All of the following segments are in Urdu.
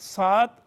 7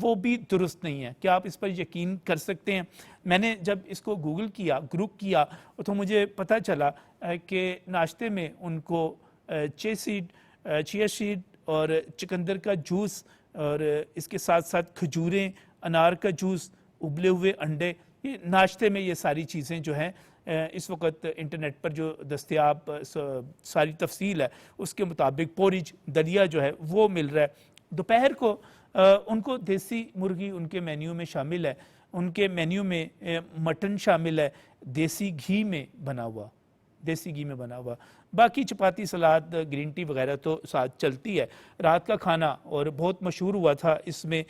وہ بھی درست نہیں ہے. کیا آپ اس پر یقین کر سکتے ہیں؟ میں نے جب اس کو گوگل کیا، گروپ کیا، تو مجھے پتہ چلا کہ ناشتے میں ان کو چیا سیڈ اور چکندر کا جوس اور اس کے ساتھ ساتھ کھجوریں، انار کا جوس، ابلے ہوئے انڈے، یہ ناشتے میں یہ ساری چیزیں جو ہیں اس وقت انٹرنیٹ پر جو دستیاب ساری تفصیل ہے اس کے مطابق پورج، دلیا جو ہے وہ مل رہا ہے. دوپہر کو ان کو دیسی مرغی ان کے مینیو میں شامل ہے، ان کے مینیو میں مٹن شامل ہے، دیسی گھی میں بنا ہوا، باقی چپاتی، سلاد، گرین ٹی وغیرہ تو ساتھ چلتی ہے. رات کا کھانا اور بہت مشہور ہوا تھا اس میں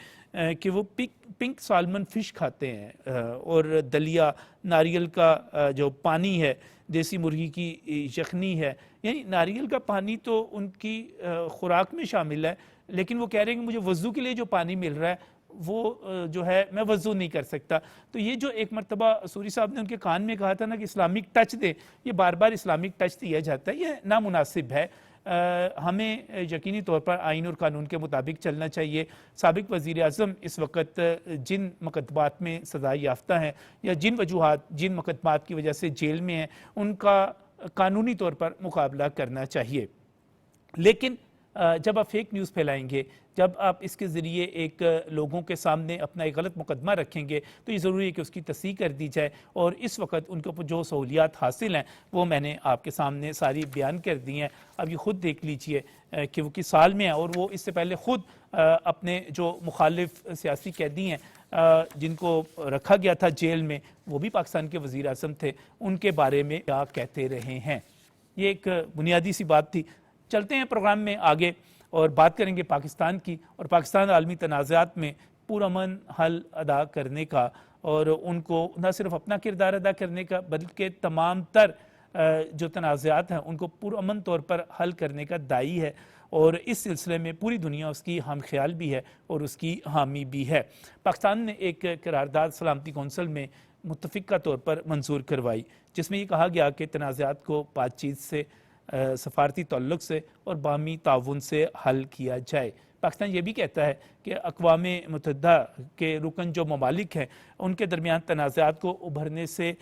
کہ وہ پنک سالمن فش کھاتے ہیں اور دلیا، ناریل کا جو پانی ہے، دیسی مرغی کی یخنی ہے. یعنی ناریل کا پانی تو ان کی خوراک میں شامل ہے، لیکن وہ کہہ رہے ہیں کہ مجھے وضو کے لیے جو پانی مل رہا ہے وہ جو ہے میں وضو نہیں کر سکتا. تو یہ جو ایک مرتبہ سوری صاحب نے ان کے کان میں کہا تھا نا کہ اسلامک ٹچ دے، یہ بار بار اسلامک ٹچ دیا جاتا ہے، یہ نامناسب ہے. ہمیں یقینی طور پر آئین اور قانون کے مطابق چلنا چاہیے. سابق وزیر اعظم اس وقت جن مقدمات میں سزا یافتہ ہیں یا جن مقدمات کی وجہ سے جیل میں ہیں، ان کا قانونی طور پر مقابلہ کرنا چاہیے. لیکن جب آپ فیک نیوز پھیلائیں گے، جب آپ اس کے ذریعے ایک لوگوں کے سامنے اپنا ایک غلط مقدمہ رکھیں گے، تو یہ ضروری ہے کہ اس کی تصحیح کر دی جائے. اور اس وقت ان کو جو سہولیات حاصل ہیں وہ میں نے آپ کے سامنے ساری بیان کر دی ہیں. اب یہ خود دیکھ لیجئے کہ وہ کس سال میں ہیں، اور وہ اس سے پہلے خود اپنے جو مخالف سیاسی قیدی ہیں جن کو رکھا گیا تھا جیل میں، وہ بھی پاکستان کے وزیر اعظم تھے، ان کے بارے میں کیا کہتے رہے ہیں. یہ ایک بنیادی سی بات تھی. چلتے ہیں پروگرام میں آگے اور بات کریں گے پاکستان کی، اور پاکستان عالمی تنازعات میں پرامن حل ادا کرنے کا، اور ان کو نہ صرف اپنا کردار ادا کرنے کا بلکہ تمام تر جو تنازعات ہیں ان کو پرامن طور پر حل کرنے کا داعی ہے. اور اس سلسلے میں پوری دنیا اس کی ہم خیال بھی ہے اور اس کی حامی بھی ہے. پاکستان نے ایک قرارداد سلامتی کونسل میں متفقہ طور پر منظور کروائی، جس میں یہ کہا گیا کہ تنازعات کو بات چیت سے، سفارتی تعلق سے اور باہمی تعاون سے حل کیا جائے. پاکستان یہ بھی کہتا ہے کہ اقوام متحدہ کے رکن جو ممالک ہیں ان کے درمیان تنازعات کو ابھرنے سے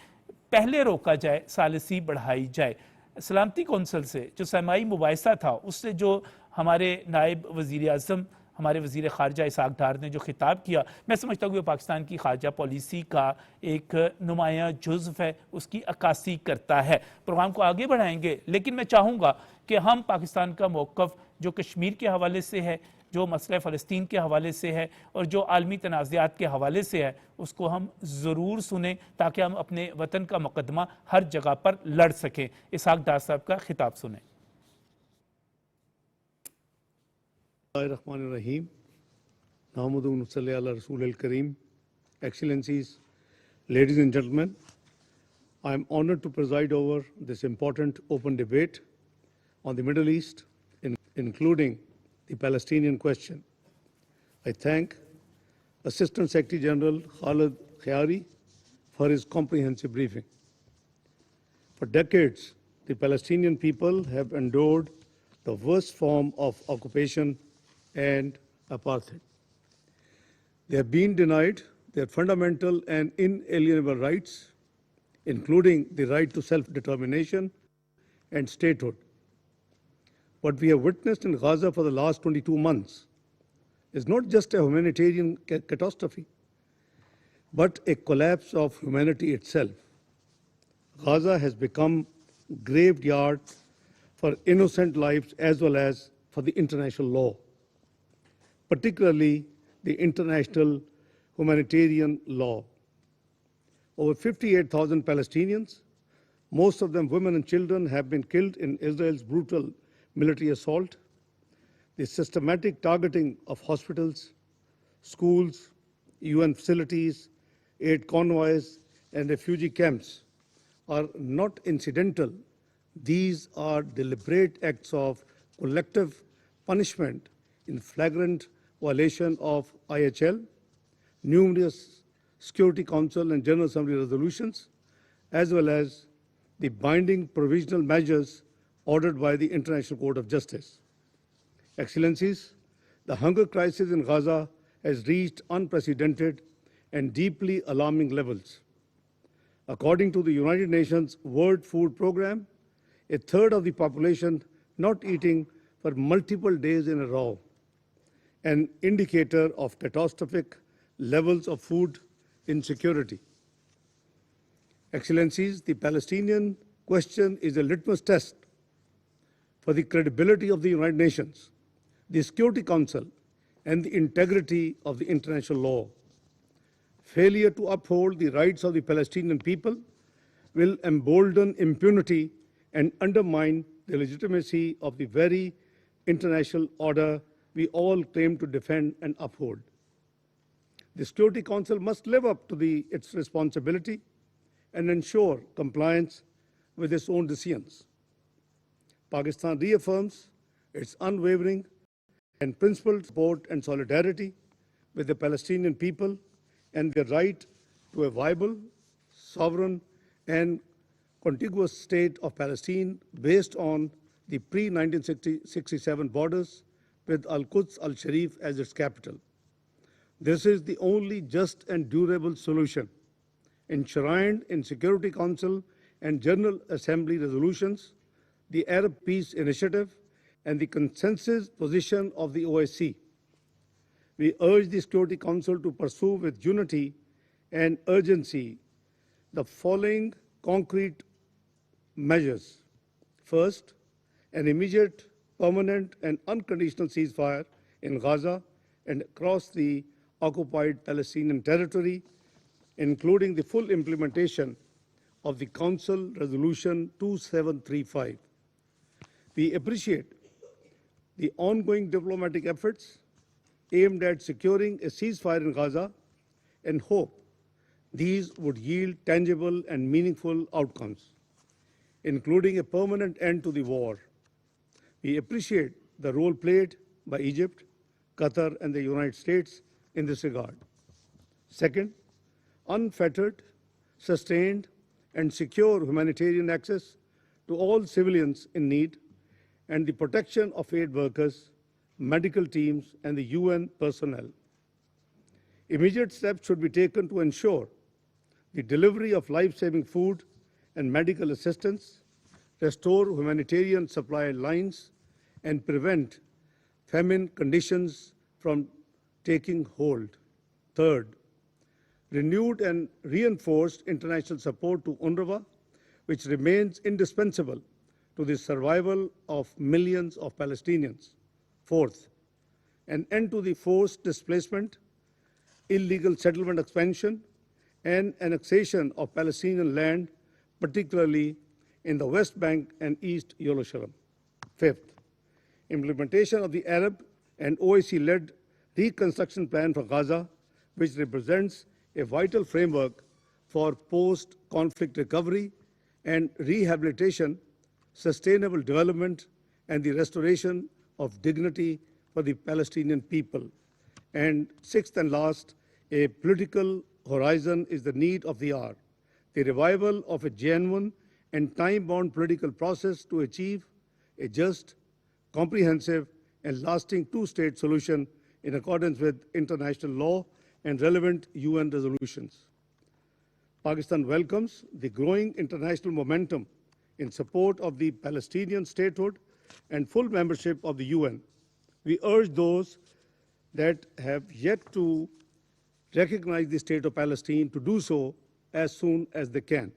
پہلے روکا جائے، ثالثی بڑھائی جائے. سلامتی کونسل سے جو سرمائی مباحثہ تھا، اس سے جو ہمارے نائب وزیر اعظم، ہمارے وزیر خارجہ اسحاق ڈار نے جو خطاب کیا، میں سمجھتا ہوں کہ وہ پاکستان کی خارجہ پالیسی کا ایک نمایاں جزو ہے، اس کی عکاسی کرتا ہے. پروگرام کو آگے بڑھائیں گے، لیکن میں چاہوں گا کہ ہم پاکستان کا موقف جو کشمیر کے حوالے سے ہے، جو مسئلہ فلسطین کے حوالے سے ہے اور جو عالمی تنازعات کے حوالے سے ہے، اس کو ہم ضرور سنیں تاکہ ہم اپنے وطن کا مقدمہ ہر جگہ پر لڑ سکیں. اسحاق ڈار صاحب کا خطاب سنیں. الرحمن الرحیم. نحمد و نصلی علی رسول الکریم. Excellencies, ladies and gentlemen, I am honored to preside over this important open debate on the Middle East, including the Palestinian question. I thank Assistant Secretary General Khalid Khayari for his comprehensive briefing. For decades, the Palestinian people have endured the worst form of occupation and apartheid. They have been denied their fundamental and inalienable rights, including the right to self-determination and statehood. What we have witnessed in Gaza for the last 22 months is not just a humanitarian catastrophe, but a collapse of humanity itself. Gaza has become a graveyard for innocent lives as well as for the international law, particularly the international humanitarian law. Over 58,000 Palestinians, most of them women and children, have been killed in Israel's brutal military assault. The systematic targeting of hospitals, schools, UN facilities, aid convoys, and refugee camps are not incidental. These are deliberate acts of collective punishment in flagrant violation of IHL, numerous Security Council and General Assembly resolutions, as well as the binding provisional measures ordered by the International Court of Justice. Excellencies, the hunger crisis in Gaza has reached unprecedented and deeply alarming levels. According to the United Nations World Food Programme, a third of the population not eating for multiple days in a row, an indicator of catastrophic levels of food insecurity. Excellencies, the Palestinian question is a litmus test for the credibility of the United Nations, the Security Council, and the integrity of the international law. Failure to uphold the rights of the Palestinian people will embolden impunity and undermine the legitimacy of the very international order we all claim to defend and uphold. The Security Council must live up to its responsibility and ensure compliance with its own decisions. Pakistan reaffirms its unwavering and principled support and solidarity with the Palestinian people and their right to a viable, sovereign, and contiguous state of Palestine based on the pre-1967 borders with Al-Quds al-Sharif as its capital. This is the only just and durable solution enshrined in Security Council and General Assembly resolutions, the Arab Peace Initiative, and the consensus position of the OSCE. We urge the Security Council to pursue with unity and urgency the following concrete measures. First, an immediate, permanent, and unconditional ceasefire in Gaza and across the occupied Palestinian territory, including the full implementation of the Council Resolution 2735. We appreciate the ongoing diplomatic efforts aimed at securing a ceasefire in Gaza and hope these would yield tangible and meaningful outcomes, including a permanent end to the war. We appreciate the role played by Egypt, Qatar, and the United States in this regard. Second, unfettered, sustained, and secure humanitarian access to all civilians in need and the protection of aid workers, medical teams, and the UN personnel. Immediate steps should be taken to ensure the delivery of life-saving food and medical assistance, restore humanitarian supply lines, and prevent famine conditions from taking hold. Third, renewed and reinforced international support to UNRWA, which remains indispensable to the survival of millions of Palestinians. Fourth, an end to the forced displacement, illegal settlement expansion, and annexation of Palestinian land, particularly in the West Bank and East Jerusalem. Fifth, implementation of the Arab and OIC-led reconstruction plan for Gaza, which represents a vital framework for post-conflict recovery and rehabilitation, sustainable development, and the restoration of dignity for the Palestinian people. And sixth and last, a political horizon is the need of the hour, the revival of a genuine and time-bound political process to achieve a just, comprehensive, and lasting two-state solution in accordance with international law and relevant UN resolutions. Pakistan welcomes the growing international momentum in support of the Palestinian statehood and full membership of the UN. We urge those that have yet to recognize the state of Palestine to do so as soon as they can.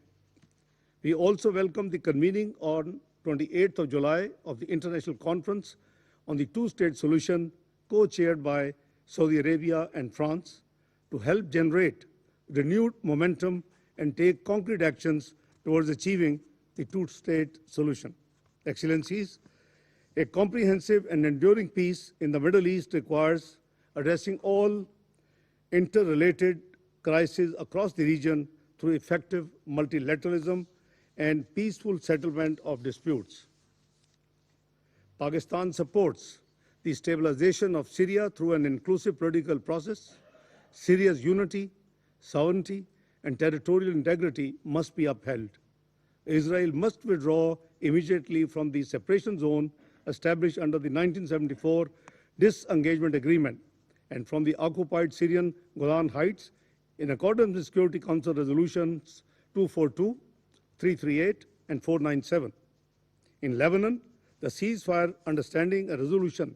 We also welcome the convening on 28th of July of the International Conference on the Two-State Solution, co-chaired by Saudi Arabia and France, to help generate renewed momentum and take concrete actions towards achieving the two-state solution. Excellencies, a comprehensive and enduring peace in the Middle East requires addressing all interrelated crises across the region through effective multilateralism and peaceful settlement of disputes. Pakistan supports the stabilization of Syria through an inclusive political process. Syria's unity, sovereignty, and territorial integrity must be upheld. Israel must withdraw immediately from the separation zone established under the 1974 disengagement agreement and from the occupied Syrian Golan Heights in accordance with Security Council Resolutions 242, 338, and 497. In Lebanon, the ceasefire understanding and resolution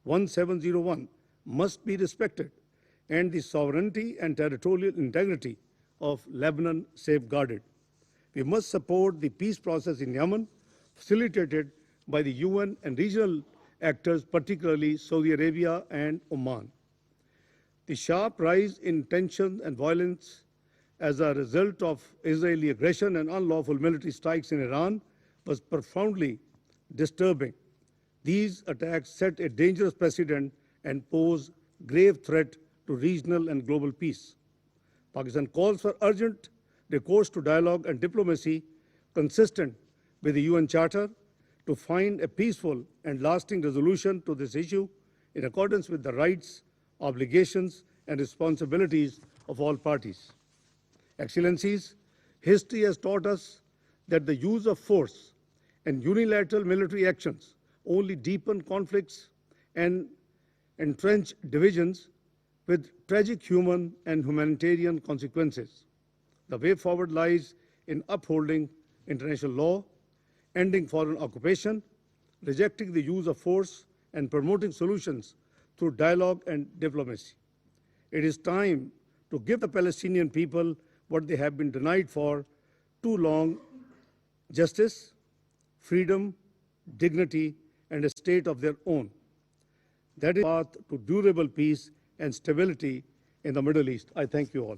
1701 must be respected and the sovereignty and territorial integrity of Lebanon safeguarded. We must support the peace process in Yemen, facilitated by the UN and regional actors, particularly Saudi Arabia and Oman. The sharp rise in tension and violence as a result of Israeli aggression and unlawful military strikes in Iran was profoundly disturbing. These attacks set a dangerous precedent and pose grave threat to regional and global peace. Pakistan calls for urgent recourse to dialogue and diplomacy consistent with the UN Charter to find a peaceful and lasting resolution to this issue in accordance with the rights, obligations, and responsibilities of all parties. Excellencies, history has taught us that the use of force and unilateral military actions only deepen conflicts and entrench divisions with tragic human and humanitarian consequences. The way forward lies in upholding international law, ending foreign occupation, rejecting the use of force, and promoting solutions through dialogue and diplomacy. It is time to give the Palestinian people what they have been denied for too long: justice, freedom, dignity, and a state of their own. That is the path to durable peace and stability in the Middle East. I thank you all.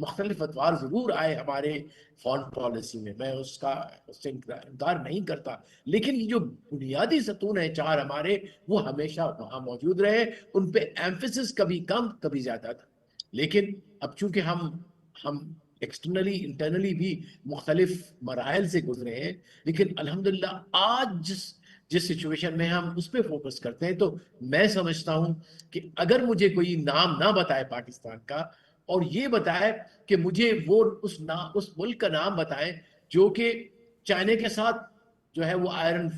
مختلف ادوار ضرور آئے ہمارے فارن پالیسی میں اس سے انکار نہیں کرتا، لیکن یہ جو بنیادی ستون ہیں چار ہمارے، وہ ہمیشہ وہاں موجود رہے، ان پہ ایمفیسس کبھی کم کبھی زیادہ تھا. لیکن اب چونکہ ہم ایکسٹرنلی انٹرنلی بھی مختلف مراحل سے گزرے ہیں، لیکن الحمدللہ آج جس سچویشن میں ہم اس پہ فوکس کرتے ہیں، تو میں سمجھتا ہوں کہ اگر مجھے کوئی نام نہ بتائے پاکستان کا، اور یہ بتائے کہ مجھے وہ اس ملک کا نام بتائیں جو کہ چائنا کے ساتھ جو ہے وہ آئرن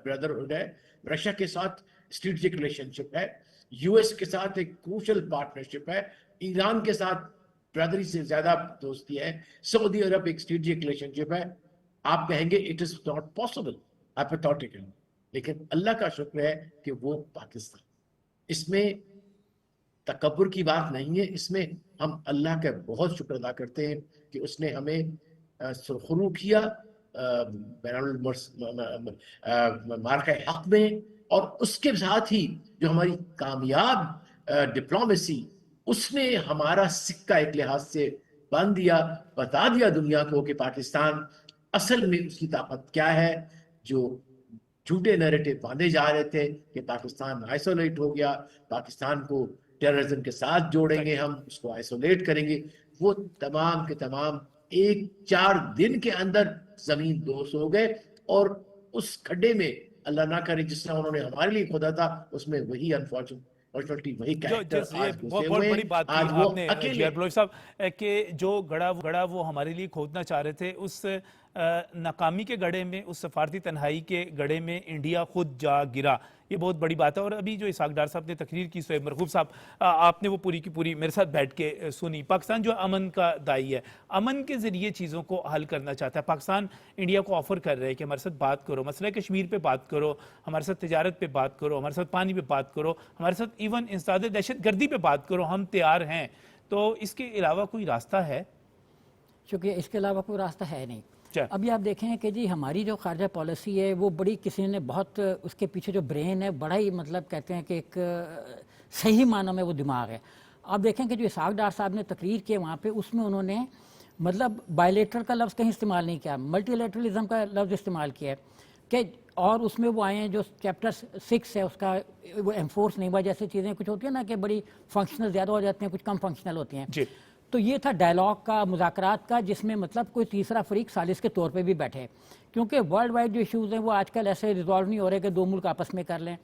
بردرہڈ ہے، رشیا کے ساتھ اسٹریٹجک ریلیشن شپ ہے، یو ایس کے ساتھ ایک کروشل پارٹنرشپ ہے، ایران کے ساتھ برادری سے زیادہ دوستی ہے، سعودی عرب ایک اسٹریٹجک ریلیشن شپ ہے. آپ کہیں گے it is not possible, hypothetical, لیکن اللہ کا شکر ہے کہ وہ پاکستان، اس میں تکبر کی بات نہیں ہے، اس میں ہم اللہ کا بہت شکر ادا کرتے ہیں کہ اس نے ہمیں سرخرو کیا مارکہ حق میں، اور اس کے ساتھ ہی جو ہماری کامیاب ڈپلومیسی، اس نے ہمارا سکہ ایک لحاظ سے باندھ دیا، بتا دیا دنیا کو کہ پاکستان اصل میں اس کی طاقت کیا ہے. جو جھوٹے نیریٹو باندھے جا رہے تھے کہ پاکستان آئسولیٹ ہو گیا، پاکستان کو ٹیررزم کے ساتھ جوڑیں گے، ہم اس کو آئسولیٹ کریں گے، وہ تمام کے تمام 4 دن کے اندر زمین دوست ہو گئے. اور اس کھڈے میں اللہ نہ کرے جس طرح انہوں نے ہمارے لیے کھودا تھا، اس میں وہی انفارچونیٹلی وہی کیریکٹر آج گھسے بہت ہوئے بڑی ہیں. بات کی آج وہ آپ نے اکیلے جیئر بلوچ صاحب کہ جو گڑھا وہ ہمارے لیے کھودنا چاہ رہے تھے، اس ناکامی کے گڑھے میں، اس سفارتی تنہائی کے گڑھے میں انڈیا خود جا گرا. یہ بہت بڑی بات ہے. اور ابھی جو اسحاق ڈار صاحب نے تقریر کی، سہیب مرغوب صاحب آپ نے وہ پوری کی پوری میرے ساتھ بیٹھ کے سنی. پاکستان جو امن کا دائی ہے، امن کے ذریعے چیزوں کو حل کرنا چاہتا ہے. پاکستان انڈیا کو آفر کر رہے ہے کہ ہمارے ساتھ بات کرو، مسئلہ کشمیر پہ بات کرو، ہمارے ساتھ تجارت پہ بات کرو، ہمارے ساتھ پانی پہ بات کرو، ہمارے ساتھ ایون انسداد دہشت گردی پہ بات کرو، ہم تیار ہیں. تو اس کے علاوہ کوئی راستہ ہے؟ چونکہ اس کے علاوہ کوئی راستہ ہے نہیں. ابھی آپ دیکھیں کہ جی ہماری جو خارجہ پالیسی ہے وہ بڑی، کسی نے بہت اس کے پیچھے جو برین ہے بڑا ہی مطلب کہتے ہیں کہ ایک صحیح معنی میں وہ دماغ ہے. آپ دیکھیں کہ جو اسحاق ڈار صاحب نے تقریر کی وہاں پہ، اس میں انہوں نے مطلب بائیلیٹرل کا لفظ کہیں استعمال نہیں کیا، ملٹی لیٹرلزم کا لفظ استعمال کیا ہے کہ، اور اس میں وہ آئے ہیں جو چیپٹر 6 ہے اس کا وہ انفورس نہیں ہوا، جیسے چیزیں کچھ ہوتی ہیں نا کہ بڑی فنکشنل زیادہ ہو جاتی ہیں، کچھ کم فنکشنل ہوتی ہیں. تو یہ تھا ڈائلاگ کا، مذاکرات کا، جس میں مطلب کوئی تیسرا فریق ثالث کے طور پہ بھی بیٹھے، کیونکہ ورلڈ وائڈ جو ایشوز ہیں وہ آج کل ایسے ریزالو نہیں ہو رہے کہ 2 ملک آپس میں کر لیں.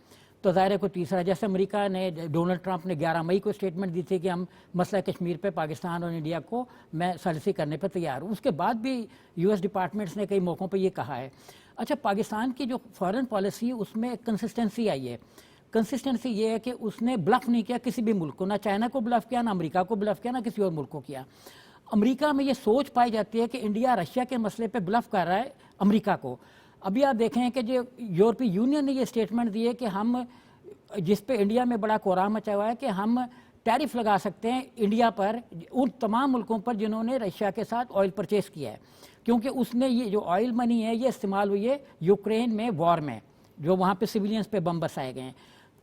تو ظاہر ہے کوئی تیسرا، جیسے امریکہ نے، ڈونلڈ ٹرمپ نے 11 مئی کو اسٹیٹمنٹ دی تھی کہ ہم مسئلہ کشمیر پہ پاکستان اور انڈیا کو میں ثالثی کرنے پہ تیار ہوں. اس کے بعد بھی یو ایس ڈپارٹمنٹس نے کئی موقعوں پہ یہ کہا ہے. اچھا، پاکستان کی جو فارن پالیسی اس میں کنسسٹنسی آئی ہے. کنسسٹنسی یہ ہے کہ اس نے بلف نہیں کیا کسی بھی ملک کو، نہ چائنا کو بلف کیا، نہ امریکہ کو بلف کیا، نہ کسی اور ملک کو کیا. امریکہ میں یہ سوچ پائی جاتی ہے کہ انڈیا رشیا کے مسئلے پہ بلف کر رہا ہے امریکہ کو. ابھی آپ دیکھیں کہ جو یورپی یونین نے یہ اسٹیٹمنٹ دی ہے کہ ہم، جس پہ انڈیا میں بڑا کوہرام مچا ہوا ہے کہ ہم ٹیرف لگا سکتے ہیں انڈیا پر، ان تمام ملکوں پر جنہوں نے رشیا کے ساتھ آئل پرچیز کیا ہے، کیونکہ اس نے یہ جو آئل منی ہے یہ استعمال ہوئی ہے یوکرین میں وار میں، جو وہاں پہ سویلینز پہ بم برسائے گئے ہیں.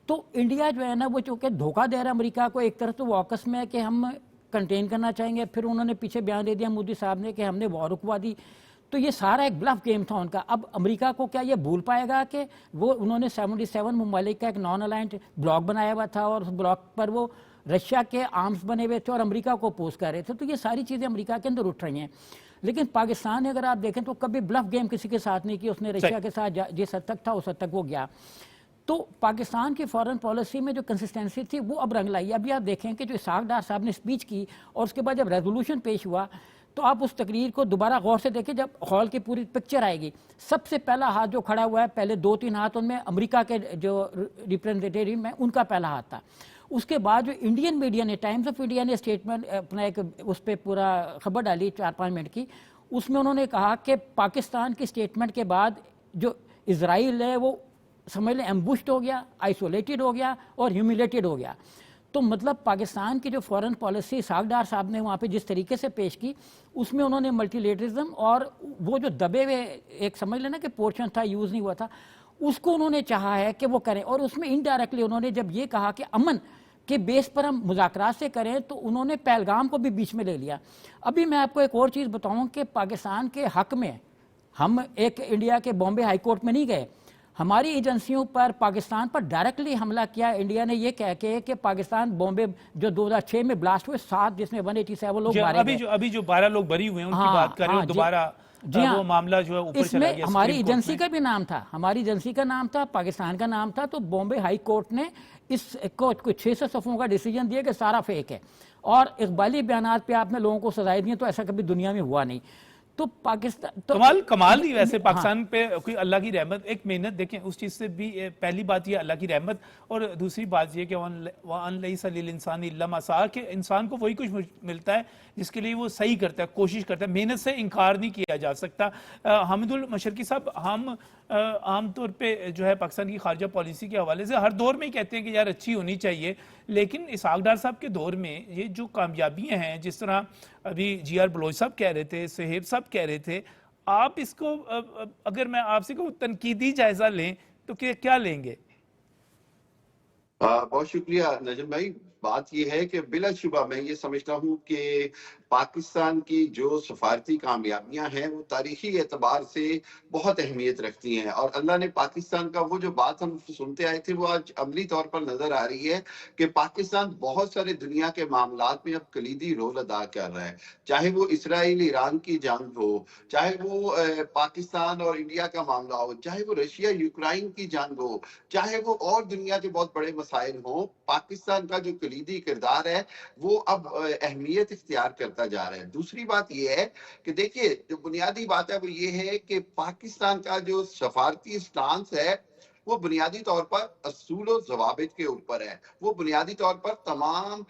تو انڈیا جو ہے نا وہ چونکہ دھوکہ دے رہا ہے امریکہ کو، ایک طرف تو وہ آکس میں ہے کہ ہم کنٹین کرنا چاہیں گے، پھر انہوں نے پیچھے بیان دے دیا مودی صاحب نے کہ ہم نے وار رکوا دی. تو یہ سارا ایک بلف گیم تھا ان کا. اب امریکہ کو کیا یہ بھول پائے گا کہ وہ انہوں نے 77 ممالک کا ایک نان الائنڈ بلاک بنایا ہوا تھا، اور اس بلاک پر وہ رشیا کے آرمز بنے ہوئے تھے اور امریکہ کو اپوز کر رہے تھے. تو یہ ساری چیزیں امریکہ کے اندر اٹھ رہی ہیں. لیکن پاکستان اگر آپ دیکھیں تو کبھی بلف گیم کسی کے ساتھ نہیں کی، اس نے رشیا کے ساتھ جس حد تک تھا اس حد تک وہ گیا. تو پاکستان کی فارن پالیسی میں جو کنسسٹنسی تھی وہ اب رنگ لائی. ابھی آپ دیکھیں کہ جو اسحاق ڈار صاحب نے اسپیچ کی اور اس کے بعد جب ریزولوشن پیش ہوا، تو آپ اس تقریر کو دوبارہ غور سے دیکھیں. جب ہال کی پوری پکچر آئے گی، سب سے پہلا ہاتھ جو کھڑا ہوا ہے، پہلے 2-3 ہاتھ ان میں امریکہ کے جو ریپرزنٹیٹیو ہیں ان کا پہلا ہاتھ تھا. اس کے بعد جو انڈین میڈیا نے، ٹائمز آف انڈیا نے اسٹیٹمنٹ اپنا ایک اس پہ پورا خبر ڈالی 4-5 منٹ کی، اس میں انہوں نے کہا کہ پاکستان کی اسٹیٹمنٹ کے بعد جو اسرائیل ہے وہ سمجھ لیں ایمبوشڈ ہو گیا، آئسولیٹڈ ہو گیا اور ہیوملیٹڈ ہو گیا. تو مطلب پاکستان کی جو فارن پالیسی اسحاق ڈار صاحب نے وہاں پہ جس طریقے سے پیش کی، اس میں انہوں نے ملٹی لیٹرزم اور وہ جو دبے ہوئے ایک سمجھ لینا کہ پورشن تھا، یوز نہیں ہوا تھا، اس کو انہوں نے چاہا ہے کہ وہ کریں. اور اس میں انڈائریکٹلی انہوں نے جب یہ کہا کہ امن کے بیس پر ہم مذاکرات سے کریں تو انہوں نے پہلگام کو بھی بیچ میں لے لیا. ابھی میں آپ کو ایک اور چیز بتاؤں کہ پاکستان کے حق میں ہم ایک انڈیا کے بامبے ہائی کورٹ میں نہیں گئے, ہماری ایجنسیوں پر پاکستان پر ڈائریکٹلی حملہ کیا انڈیا نے یہ کہہ کے کہ پاکستان بامبے جو 2006 میں بلاسٹ ہوئے 7 جس میں 187 لوگ مارے گئے, ابھی جو 12 لوگ بری ہوئے ہیں ان کی بات کر رہے ہیں, دوبارہ وہ معاملہ جو ہے اوپر چلا گیا. اس میں ہماری ایجنسی کا بھی نام تھا, ہماری ایجنسی کا نام تھا, پاکستان کا نام تھا, تو بامبے ہائی کورٹ نے اس کو 600 صفحوں کا ڈیسیجن دیا کہ سارا فیک ہے, اور اقبالی بیانات پہ آپ نے لوگوں کو سزائیں دی, تو ایسا کبھی دنیا میں ہوا نہیں. تو پاکستان کمال نہیں ویسے پاکستان پہ کوئی اللہ کی رحمت, ایک محنت دیکھیں اس چیز سے بھی. پہلی بات یہ اللہ کی رحمت, اور دوسری بات یہ کہ وَأَن لَيْسَ لِلْإِنسَانِ إِلَّا مَا سَعَىٰ, کہ انسان کو وہی کچھ ملتا ہے جس کے لیے وہ صحیح کرتا ہے, کوشش کرتا ہے. محنت سے انکار نہیں کیا جا سکتا. حامد المشرقی صاحب, ہم عام طور پہ جو ہے پاکستان کی خارجہ پالیسی کے حوالے سے ہر دور میں ہی کہتے ہیں کہ یار اچھی ہونی چاہیے, لیکن اسحاق ڈار صاحب کے دور میں یہ جو کامیابیاں ہیں, جس طرح ابھی جی آر بلوچ صاحب کہہ رہے تھے, صہیب صاحب کہہ رہے تھے, آپ اس کو اگر میں آپ سے کہوں تنقیدی جائزہ لیں تو کیا لیں گے؟ بہت شکریہ نجم بھائی. بات یہ ہے کہ بلا شبہ میں یہ سمجھتا ہوں کہ پاکستان کی جو سفارتی کامیابیاں ہیں وہ تاریخی اعتبار سے بہت اہمیت رکھتی ہیں, اور اللہ نے پاکستان کا وہ جو بات ہم سنتے آئے تھے وہ آج عملی طور پر نظر آ رہی ہے کہ پاکستان بہت سارے دنیا کے معاملات میں اب کلیدی رول ادا کر رہا ہے. چاہے وہ اسرائیل ایران کی جنگ ہو, چاہے وہ پاکستان اور انڈیا کا معاملہ ہو, چاہے وہ رشیا یوکرائن کی جنگ ہو, چاہے وہ اور دنیا کے بہت بڑے مسائل ہوں, پاکستان کا جو کلیدی کردار ہے وہ اب اہمیت اختیار کرتا جا رہا ہے. دوسری بات یہ ہے کہ دیکھیے جو بنیادی بات ہے وہ یہ ہے کہ پاکستان کا جو سفارتی اسٹانس ہے وہ بنیادی طور پر اصول و ضوابط کے اوپر ہے, وہ بنیادی طور پر تمام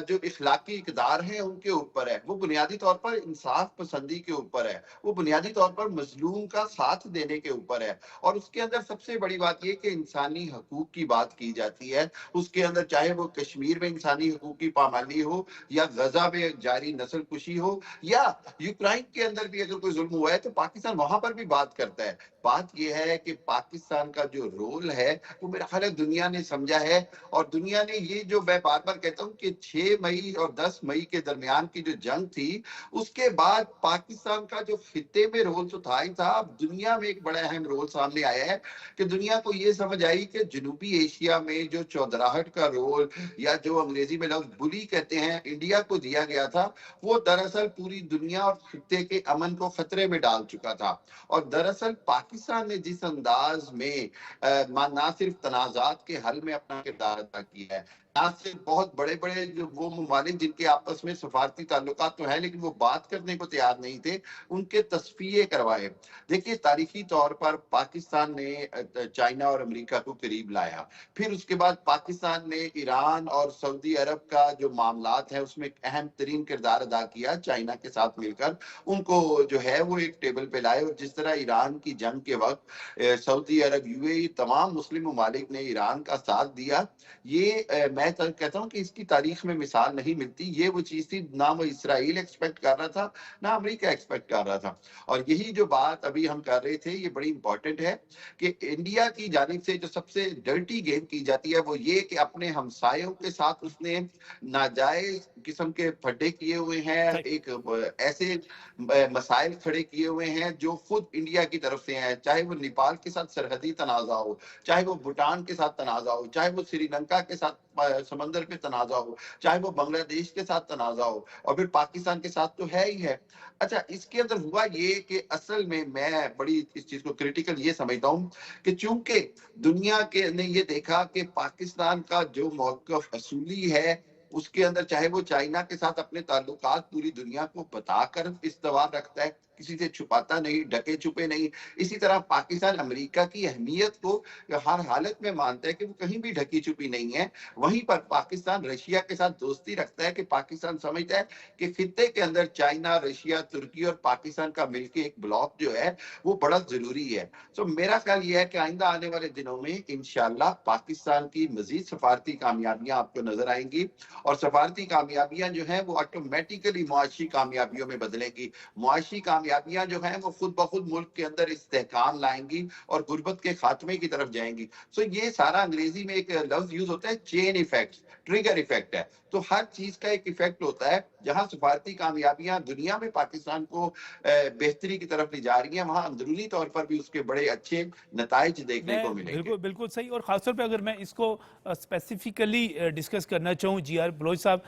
جو اخلاقی اقدار ہیں ان کے اوپر ہے, وہ بنیادی طور پر انصاف پسندی کے اوپر ہے, وہ بنیادی طور پر مظلوم کا ساتھ دینے کے اوپر ہے, اور اس کے اندر سب سے بڑی بات یہ کہ انسانی حقوق کی بات کی جاتی ہے. اس کے اندر چاہے وہ کشمیر میں انسانی حقوق کی پامالی ہو, یا غزہ میں جاری نسل کشی ہو, یا یوکرائن کے اندر بھی اگر کوئی ظلم ہوا ہے تو پاکستان وہاں پر بھی بات کرتا ہے. بات یہ ہے کہ پاکستان کا جو رول ہے وہ میرا خیال ہے دنیا نے سمجھا ہے, اور دنیا نے یہ جو میں بار بار کہتا ہوں کہ 6 مئی اور 10 مئی کے درمیان کی جو جنگ تھی اس کے بعد پاکستان کا جو خطے میں رول تو تھا ہی تھا, اب دنیا میں ایک بڑا اہم رول سامنے آیا ہے کہ دنیا کو یہ سمجھ آئی کہ جنوبی ایشیا میں جو چودراہٹ کا رول, یا جو انگریزی میں لفظ بلی کہتے ہیں, انڈیا کو دیا گیا تھا, وہ دراصل پوری دنیا اور خطے کے امن کو خطرے میں ڈال چکا تھا. اور دراصل پاکستان نے جس انداز میں نہ صرف تنازعات کے حل میں اپنا کردار ادا کیا ہے, نہ صرف بہت بڑے بڑے جو وہ ممالک جن کے آپس میں سفارتی تعلقات تو ہیں لیکن وہ بات کرنے کو تیار نہیں تھے, ان کے تصفیے کروائے. دیکھیے تاریخی طور پر پاکستان نے چائنا اور امریکہ کو قریب لایا, پھر اس کے بعد پاکستان نے ایران اور سعودی عرب کا جو معاملات ہیں اس میں ایک اہم ترین کردار ادا کیا, چائنا کے ساتھ مل کر ان کو جو ہے وہ ایک ٹیبل پہ لائے. اور جس طرح ایران کی جنگ کے وقت سعودی عرب, یو اے ای, تمام مسلم ممالک نے ایران کا ساتھ دیا, یہ میں کہتا ہوں کہ اس کی تاریخ میں مثال نہیں ملتی. یہ وہ چیز تھی نہ وہ اسرائیل ایکسپیکٹ کر رہا تھا نہ امریکہ ایکسپیکٹ کر رہا تھا. اور یہی جو بات ابھی ہم کر رہے تھے یہ بڑی امپورٹنٹ ہے کہ انڈیا کی جانب سے جو سب سے ڈرٹی گیم کی جاتی ہے وہ یہ کہ اپنے ہمسایوں کے ساتھ اس نے ناجائز قسم کے پھڈے کیے ہوئے ہیں, ایک ایسے مسائل کھڑے کیے ہوئے ہیں جو خود انڈیا کی طرف سے ہیں, چاہے وہ نیپال کے ساتھ سرحدی تنازع ہو, چاہے وہ بھوٹان کے ساتھ تنازع ہو, چاہے وہ سری لنکا کے ساتھ سمندر پہ تنازع ہو, چاہے وہ بنگلہ دیش کے ساتھ تنازع ہو, اور پھر پاکستان کے ساتھ تو ہے ہی ہے. اچھا, اس کے اندر ہوا یہ کہ اصل میں بڑی اس چیز کو کریٹیکل یہ سمجھتا ہوں کہ چونکہ دنیا کے نے یہ دیکھا کہ پاکستان کا جو موقف اصولی ہے اس کے اندر, چاہے وہ چائنا کے ساتھ اپنے تعلقات پوری دنیا کو بتا کر استوار رکھتا ہے, کسی سے چھپاتا نہیں, ڈھکے چھپے نہیں, اسی طرح پاکستان امریکہ کی اہمیت کو ہر حالت میں مانتا ہے کہ وہ کہیں بھی ڈھکی چھپی نہیں ہے. وہیں پر پاکستان رشیا کے ساتھ دوستی رکھتا ہے کہ پاکستان سمجھتا ہے کہ خطے کے اندر چائنا, رشیا, ترکی اور پاکستان کا مل کے ایک بلاک جو ہے وہ بڑا ضروری ہے. تو میرا خیال یہ ہے کہ آئندہ آنے والے دنوں میں انشاءاللہ پاکستان کی مزید سفارتی کامیابیاں آپ کو نظر آئیں گی, اور سفارتی کامیابیاں جو ہیں وہ آٹومیٹیکلی معاشی کامیابیوں میں بدلیں گی. معاشی کامیابی کامیابیاں جو ہیں وہ خود بخود ملک کے اندر استحکام لائیں گی اور غربت کے خاتمے کی طرف جائیں گی. سو یہ سارا انگریزی میں ایک لفظ یوز ہوتا ہے چین ایفیکٹ, ٹریگر ایفیکٹ ہے. تو ہر چیز کا ایک ایفیکٹ ہوتا ہے. جہاں سفارتی کامیابیاں دنیا میں پاکستان کو بہتری کی طرف لے جا رہی ہیں, وہاں اندرونی طور پر بھی اس کے بڑے اچھے نتائج دیکھنے کو ملیں گے. بالکل صحیح. اور خاص طور پہ اگر میں اس کو اسپیسیفکلی ڈسکس کرنا چاہوں جی آر بلوچ صاحب,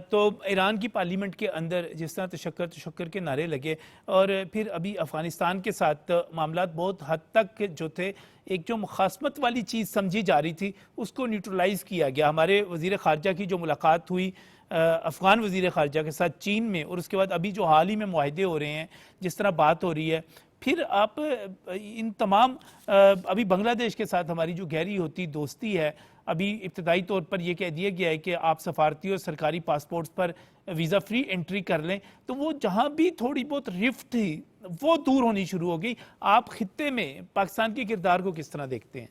تو ایران کی پارلیمنٹ کے اندر جس طرح تشکر کے نعرے لگے, اور پھر ابھی افغانستان کے ساتھ معاملات بہت حد تک جو تھے ایک جو مخاصمت والی چیز سمجھی جا رہی تھی اس کو نیوٹرلائز کیا گیا. ہمارے وزیر خارجہ کی جو ملاقات ہوئی افغان وزیر خارجہ کے ساتھ چین میں, اور اس کے بعد ابھی جو حال ہی میں معاہدے ہو رہے ہیں, جس طرح بات ہو رہی ہے, پھر آپ ان تمام ابھی بنگلہ دیش کے ساتھ ہماری جو گہری ہوتی دوستی ہے, ابھی ابتدائی طور پر یہ کہہ دیا گیا ہے کہ آپ سفارتی اور سرکاری پاسپورٹس پر ویزا فری انٹری کر لیں, تو وہ جہاں بھی تھوڑی بہت رفت تھی وہ دور ہونی شروع ہو گئی. آپ خطے میں پاکستان کے کردار کو کس طرح دیکھتے ہیں؟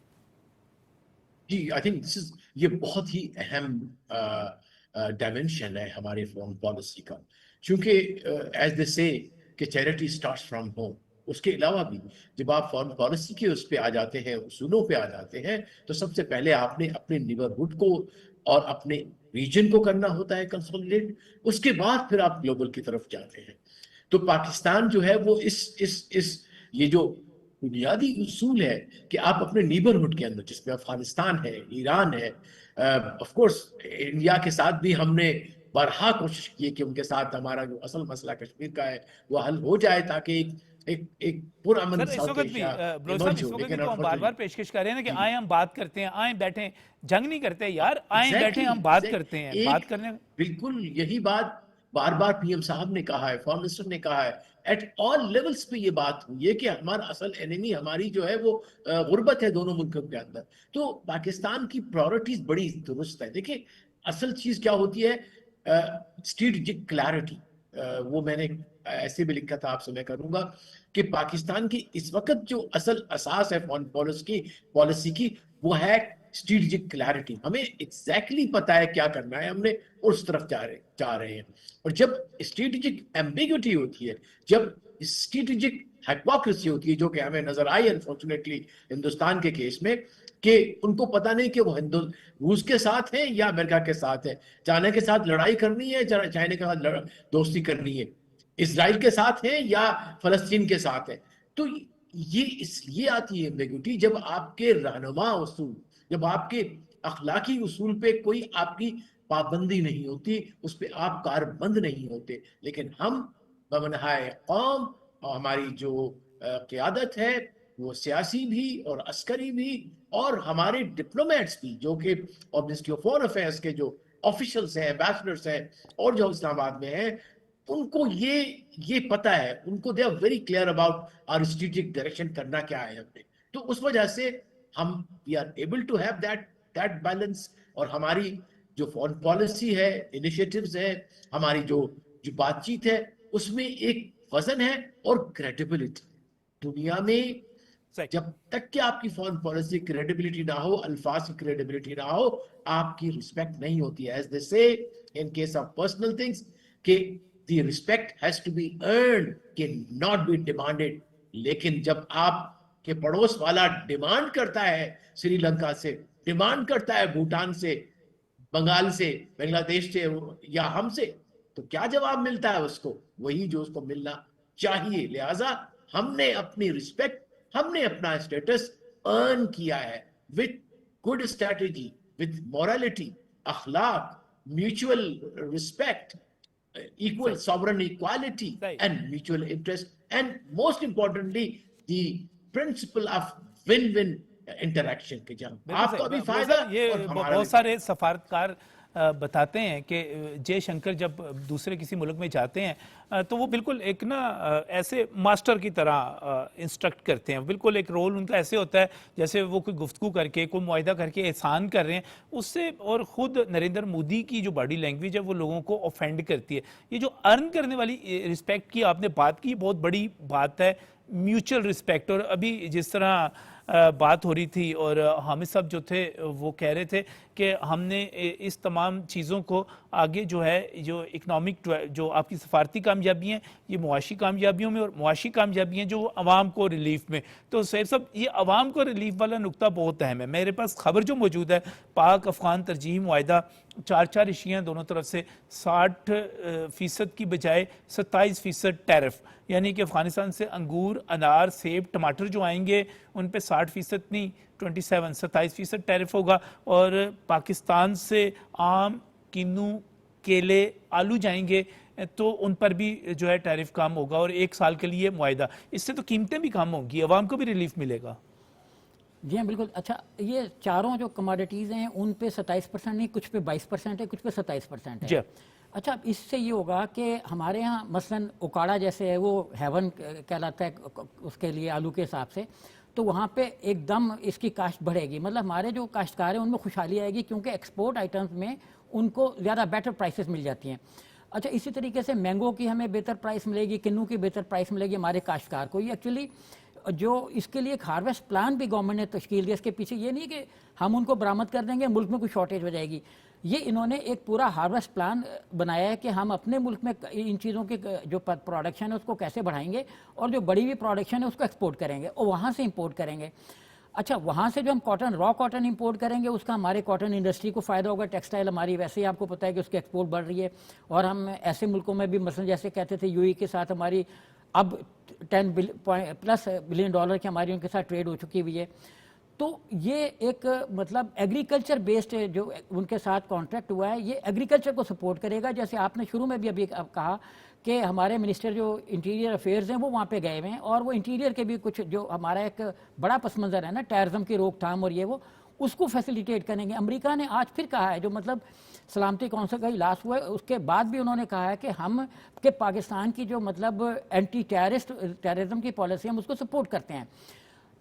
جی آئی تھنک یہ بہت ہی اہم ڈائمینشن ہے ہمارے فورن پالیسی کا, چونکہ ایز دے سے کہ چیریٹی سٹارٹس فرام ہوم. اس کے علاوہ بھی جب آپ فورن پالیسی کے اس پہ آ جاتے ہیں, اصولوں پہ آ جاتے ہیں, تو سب سے پہلے آپ نے اپنے نیبرہڈ کو اور اپنے ریجن کو کرنا ہوتا ہے کنسولیڈیٹ, اس کے بعد پھر آپ گلوبل کی طرف جاتے ہیں. تو پاکستان جو ہے وہ اس یہ جو بنیادی اصول ہے کہ آپ اپنے نیبرہڈ کے اندر, جس میں افغانستان ہے, ایران ہے, آف کورس انڈیا کے ساتھ بھی ہم نے بارہا کوشش کی کہ ان کے ساتھ ہمارا جو اصل مسئلہ کشمیر کا ہے وہ حل ہو جائے, تاکہ ایک پرامن سر اس وقت بھی بلوچ صاحب اس وقت بھی تو ہم بار بار پیشکش کر رہے ہیں کہ آئیں ہم بات کرتے ہیں, آئیں بیٹھیں, جنگ نہیں کرتے یار, آئیں بیٹھیں ہم بات کرتے ہیں, بات کرنے. بالکل یہی بات بار بار پی ایم صاحب نے کہا ہے, فورن منسٹر نے کہا ہے, ایٹ آل لیولز پہ یہ بات ہوئی ہے کہ ہمارا اصل انیمی ہماری جو ہے وہ غربت ہے دونوں ملکوں کے اندر. تو پاکستان کی پرائورٹیز بڑی درست ہے. دیکھیں اصل چیز کیا ہوتی ہے, اسٹریٹجک کلیئرٹی. وہ میں نے ایسے بھی لکھا تھا, آپ سے میں کروں گا کہ پاکستان کی اس وقت جو اصل اساس ہے فورن پالیسی کی, وہ ہے اسٹریٹجک کلیئرٹی. ہمیں ایگزیکٹلی پتا ہے کیا کرنا ہے, ہم نے اس طرف جا رہے ہیں. اور جب اسٹریٹجک ایمبیگوٹی ہوتی ہے, جب اسٹریٹجک ہائپوکریسی ہوتی ہے, جو کہ ہمیں نظر آئی انفارچونیٹلی ہندوستان کے کیس میں, کہ ان کو پتہ نہیں کہ وہ روس کے ساتھ ہیں یا امریکہ کے ساتھ ہیں, چائنا کے ساتھ لڑائی کرنی ہے, چائنا کے ساتھ دوستی کرنی ہے, اسرائیل کے ساتھ ہیں یا فلسطین کے ساتھ ہیں. تو یہ اس لیے آتی ہے ایمبیگوٹی جب آپ کے رہنما اصول, جب آپ کے اخلاقی اصول پہ کوئی آپ کی پابندی نہیں ہوتی, اس پہ آپ کاربند نہیں ہوتے. لیکن ہم بمنہائے قوم, ہماری جو قیادت ہے وہ سیاسی بھی اور عسکری بھی, اور ہمارے ڈپلومیٹس بھی جو کہ منسٹری آف فورن افیئرس کے جو آفیشلز ہیں, ایمبیسڈرز ہیں, اور جو اسلام آباد میں ہیں, ان کو یہ پتہ ہے, ان کو they are very clear about اور اسٹریٹجک ڈائریکشن کرنا کیا ہے ہم نے. تو اس وجہ سے ہم we are able to have that balance. اور ہماری جو فورن پالیسی ہے, انیشیٹوز ہے, ہماری جو بات چیت ہے, اس میں ایک وزن ہے اور کریڈیبلٹی. دنیا میں جب تک کہ آپ کی فورن پالیسی کریڈیبلٹی نہ ہو, الفاظ کی کریڈیبلٹی نہ ہو, آپ کی رسپیکٹ نہیں ہوتی ہے. ایز دے سے in case of personal things کہ the respect has to be earned, cannot be demanded. لیکن جب آپ کے پڑوس والا ڈیمانڈ کرتا ہے, سری لنکا سے ڈیمانڈ کرتا ہے, بھوٹان سے, بنگال سے, بنگلہ دیش سے یا ہم سے, تو کیا جواب ملتا ہے اس کو؟ وہی جو اس کو ملنا چاہیے. لہٰذا ہم نے اپنی رسپیکٹ, ہم نے اپنا اسٹیٹس ارن کیا ہے with good strategy, with morality, اخلاق, mutual respect, equal sovereign equality and mutual interest, and most importantly the principle of win-win interaction کے جہاں آپ کو بھی فائدہ. یہ بہت سارے سفارتکار بتاتے ہیں کہ جے شنکر جب دوسرے کسی ملک میں جاتے ہیں تو وہ بالکل ایک نا ایسے ماسٹر کی طرح انسٹرکٹ کرتے ہیں. بالکل ایک رول ان کا ایسے ہوتا ہے جیسے وہ کوئی گفتگو کر کے, کوئی معاہدہ کر کے احسان کر رہے ہیں اس سے. اور خود نریندر مودی کی جو باڈی لینگویج ہے وہ لوگوں کو اوفینڈ کرتی ہے. یہ جو ارن کرنے والی رسپیکٹ کی آپ نے بات کی, بہت بڑی بات ہے. Mutual respect. اور ابھی جس طرح بات ہو رہی تھی اور حامد صاحب جو تھے وہ کہہ رہے تھے کہ ہم نے اس تمام چیزوں کو آگے جو ہے جو اکنامک جو آپ کی سفارتی کامیابی ہیں یہ معاشی کامیابیوں میں اور معاشی کامیابی ہیں جو وہ عوام کو ریلیف میں. تو سیف صاحب یہ عوام کو ریلیف والا نقطہ بہت اہم ہے. میرے پاس خبر جو موجود ہے پاک افغان ترجیحی معاہدہ 4 اشیاء دونوں طرف سے 60% کی بجائے 27% ٹیرف, یعنی کہ افغانستان سے انگور, انار, سیب, ٹماٹر جو آئیں گے ان پہ 60% نہیں 27% ٹیرف ہوگا, اور پاکستان سے آم, کینو, کیلے, آلو جائیں گے تو ان پر بھی جو ہے ٹیرف کم ہوگا, اور 1 سال کے لیے معاہدہ. اس سے تو قیمتیں بھی کم ہوں گی, عوام کو بھی ریلیف ملے گا. جی ہاں بالکل. اچھا یہ چاروں جو کموڈیٹیز ہیں ان پہ 27% نہیں, کچھ پہ 22% ہے, کچھ پہ 27% ہے. جی اچھا اس سے یہ ہوگا کہ ہمارے ہاں مثلاً اکاڑا جیسے ہے وہ ہیون کہلاتا ہے اس کے لیے آلو کے حساب سے, تو وہاں پہ ایک دم اس کی کاشت بڑھے گی. مطلب ہمارے جو کاشتکار ہیں ان میں خوشحالی آئے گی کیونکہ ایکسپورٹ آئٹمز میں ان کو زیادہ بیٹر پرائسز مل جاتی ہیں. اچھا اسی طریقے سے مینگو کی ہمیں بہتر پرائس ملے گی, کنو کی بہتر پرائس ملے گی ہمارے کاشتکار کو. یہ ایکچولی جو اس کے لیے ایک ہارویسٹ پلان بھی گورنمنٹ نے تشکیل دیا. اس کے پیچھے یہ نہیں کہ ہم ان کو برآمد کر دیں گے ملک میں کوئی شارٹیج ہو جائے گی. یہ انہوں نے ایک پورا ہارویسٹ پلان بنایا ہے کہ ہم اپنے ملک میں ان چیزوں کے جو پروڈکشن ہے اس کو کیسے بڑھائیں گے, اور جو بڑی ہوئی پروڈکشن ہے اس کو ایکسپورٹ کریں گے اور وہاں سے امپورٹ کریں گے. اچھا وہاں سے جو ہم کاٹن را کاٹن امپورٹ کریں گے اس کا ہمارے کاٹن انڈسٹری کو فائدہ ہوگا. ٹیکسٹائل ہماری ویسے ہی آپ کو پتہ ہے کہ اس کی ایکسپورٹ بڑھ رہی ہے, اور ہم ایسے ملکوں میں بھی مثلا جیسے کہتے تھے UAE کے ساتھ ہماری اب 10+ بلین ڈالر کی ہماری ان کے ساتھ ٹریڈ ہو چکی ہوئی ہے. تو یہ ایک مطلب ایگریکلچر بیسڈ جو ان کے ساتھ کانٹریکٹ ہوا ہے یہ ایگریکلچر کو سپورٹ کرے گا. جیسے آپ نے شروع میں بھی ابھی کہا کہ ہمارے منسٹر جو انٹیریئر افیئرز ہیں وہ وہاں پہ گئے ہوئے ہیں, اور وہ انٹیریئر کے بھی کچھ جو ہمارا ایک بڑا پس منظر ہے نا ٹیررزم کی روک تھام اور یہ وہ اس کو فیسیلیٹیٹ کریں گے. امریکہ نے آج پھر کہا ہے جو مطلب سلامتی کونسل کا اجلاس ہوا ہے اس کے بعد بھی انہوں نے کہا ہے کہ ہم کہ پاکستان کی جو مطلب اینٹی ٹیررزم کی پالیسی ہم اس کو سپورٹ کرتے ہیں.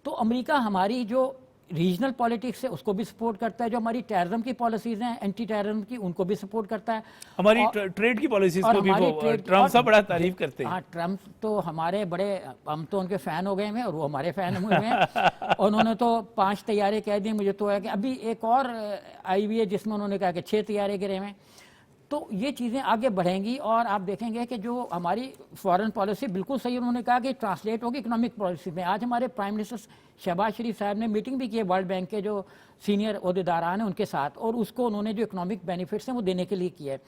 تو امریکہ ہماری جو ریجنل پالیٹکس ہے اس کو بھی سپورٹ کرتا ہے, جو ہماری ٹیررزم کی پالیسیز ہیں اینٹی ٹیررزم کی ان کو بھی سپورٹ کرتا ہے, ہماری ٹریڈ کی پالیسیز کو بھی وہ ٹرمپ صاحب بڑا تعریف کرتے ہیں. ہاں ٹرمپ تو ہمارے بڑے, ہم تو ان کے فین ہو گئے ہیں اور وہ ہمارے فین ہوئے ہیں. انہوں نے تو 5 طیارے کہہ دیے, مجھے تو ہے کہ ابھی ایک اور آئی ہوئی ہے جس میں انہوں نے کہا کہ 6 طیارے گرے ہوئے ہیں. تو یہ چیزیں آگے بڑھیں گی اور آپ دیکھیں گے کہ جو ہماری فارن پالیسی بالکل صحیح انہوں نے کہا کہ ٹرانسلیٹ ہوگی اکنامک پالیسی میں. آج ہمارے پرائم منسٹر شہباز شریف صاحب نے میٹنگ بھی کی ہے ورلڈ بینک کے جو سینئر عہدیداران ہیں ان کے ساتھ, اور اس کو انہوں نے جو اکنامک بینیفٹس ہیں وہ دینے کے لیے کیا ہے.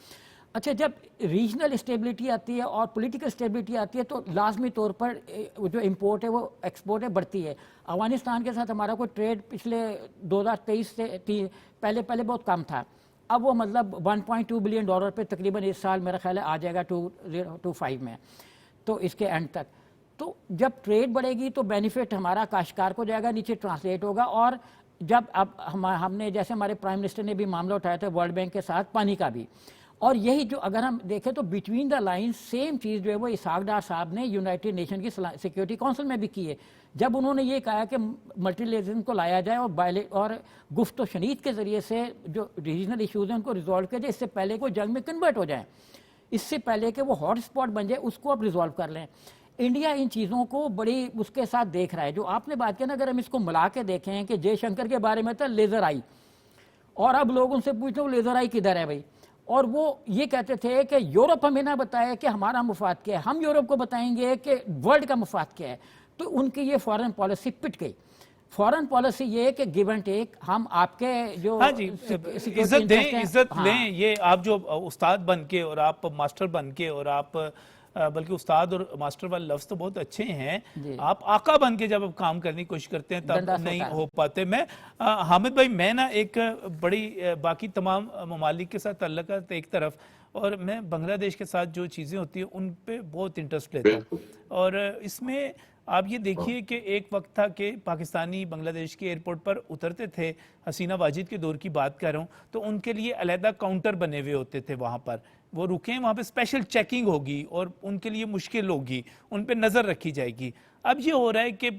اچھا جب ریجنل اسٹیبلٹی آتی ہے اور پولیٹیکل اسٹیبلٹی آتی ہے تو لازمی طور پر جو امپورٹ ہے وہ ایکسپورٹ ہے بڑھتی ہے. افغانستان کے ساتھ ہمارا کوئی ٹریڈ پچھلے 2023 سے پہلے بہت کم تھا, اب وہ مطلب 1.2 بلین ڈالر پہ تقریباً اس سال میرا خیال ہے آ جائے گا 2025 میں, تو اس کے اینڈ تک. تو جب ٹریڈ بڑھے گی تو بینیفٹ ہمارا کاشتکار کو جائے گا, نیچے ٹرانسلیٹ ہوگا. اور جب اب ہم نے جیسے ہمارے پرائم منسٹر نے بھی معاملہ اٹھایا تھا ورلڈ بینک کے ساتھ پانی کا بھی, اور یہی جو اگر ہم دیکھیں تو بٹوین دا لائن سیم چیز جو ہے وہ اسحاق ڈار صاحب نے یونائٹڈ نیشن کی سیکورٹی کونسل میں بھی کی ہے, جب انہوں نے یہ کہا کہ ملٹی لیٹرلزم کو لایا جائے اور گفت و شنید کے ذریعے سے جو ریجنل ایشوز ہیں ان کو ریزالو کیا جائے, اس سے پہلے کوئی جنگ میں کنورٹ ہو جائیں, اس سے پہلے کہ وہ ہاٹ اسپاٹ بن جائے اس کو اب ریزالو کر لیں. انڈیا ان چیزوں کو بڑی اس کے ساتھ دیکھ رہا ہے. جو آپ نے بات کیا نا, اگر ہم اس کو ملا کے دیکھیں کہ جے شنکر کے بارے میں تھا لیزر آئی, اور اب لوگ ان سے پوچھتے ہیں لیزر آئی کدھر ہے بھائی, اور وہ یہ کہتے تھے کہ یورپ ہمیں نہ بتائے کہ ہمارا مفاد کیا ہے, ہم یورپ کو بتائیں گے کہ ورلڈ کا مفاد کیا ہے. تو ان کی یہ فارن پالیسی پٹ گئی. فارن پالیسی یہ کہ گیو اینڈ ٹیک, ہم آپ کے جو ہاں جی عزت دیں, عزت لیں. یہ آپ جو استاد بن کے اور آپ ماسٹر بن کے, اور آپ بلکہ استاد اور ماسٹر والے لفظ تو بہت اچھے ہیں, آپ آقا بن کے جب آپ کام کرنے کی کوشش کرتے ہیں تب نہیں ہو پاتے. میں حامد بھائی میں نا ایک بڑی باقی تمام ممالک کے ساتھ تعلقات ایک طرف, اور میں بنگلہ دیش کے ساتھ جو چیزیں ہوتی ہیں ان پہ بہت انٹرسٹ لیتا ہوں. اور اس میں آپ یہ دیکھیے کہ ایک وقت تھا کہ پاکستانی بنگلہ دیش کے ایئرپورٹ پر اترتے تھے, حسینہ واجد کے دور کی بات کر رہا ہوں, تو ان کے لیے علیحدہ کاؤنٹر بنے ہوئے ہوتے تھے وہاں پر, وہ رکیں وہاں پہ اسپیشل چیکنگ ہوگی اور ان کے لیے مشکل ہوگی, ان پہ نظر رکھی جائے گی. اب یہ ہو رہا ہے کہ